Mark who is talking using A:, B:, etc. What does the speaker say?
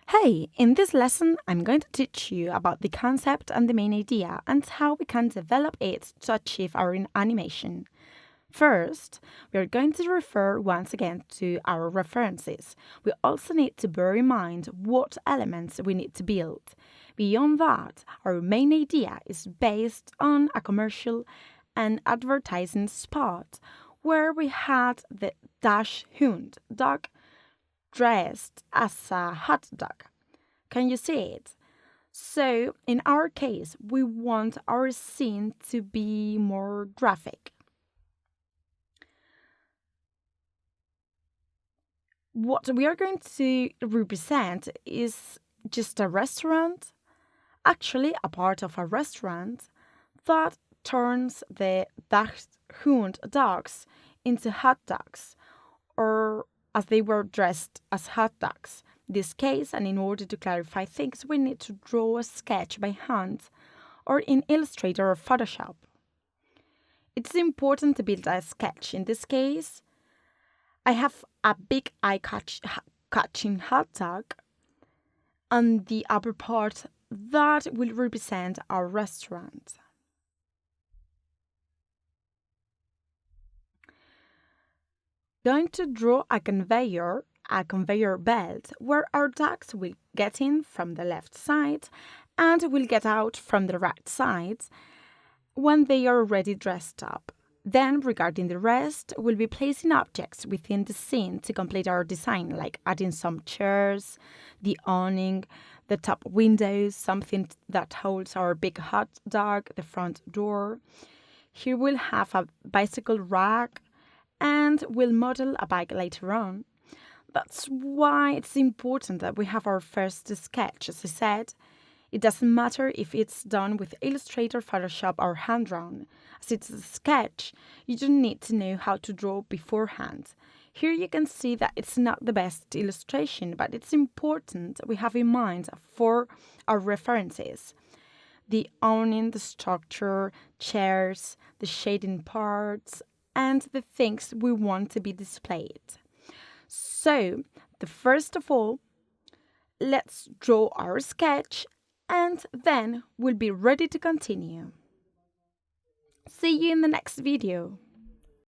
A: Hey, in this lesson, I'm going to teach you about the concept and the main idea and how we can develop it to achieve our animation. First, we are going to refer once again to our references. We also need to bear in mind what elements we need to build. Beyond that, our main idea is based on a commercial and advertising spot where we had the dash hound dog dressed as a hot dog. Can you see it? So, in our case, we want our scene to be more graphic. What we are going to represent is just a restaurant, actually a part of a restaurant that turns the hound dogs into hot dogs, or as they were dressed as hot dogs. In this case, and in order to clarify things, we need to draw a sketch by hand or in Illustrator or Photoshop. It's important to build a sketch. In this case, I have a big eye-catching hot dog on the upper part that will represent our restaurant. Going to draw a conveyor belt where our dogs will get in from the left side and will get out from the right side when they are already dressed up. Then, regarding the rest, we'll be placing objects within the scene to complete our design, like adding some chairs, the awning, the top windows, something that holds our big hot dog, the front door. Here we'll have a bicycle rack, and we'll model a bike later on. That's why it's important that we have our first sketch. As I said, it doesn't matter if it's done with Illustrator, Photoshop, or hand-drawn. As it's a sketch, you don't need to know how to draw beforehand. Here you can see that it's not the best illustration, but it's important we have in mind for our references. The awning, the structure, chairs, the shading parts, and the things we want to be displayed. So, first of all, let's draw our sketch and then we'll be ready to continue. See you in the next video.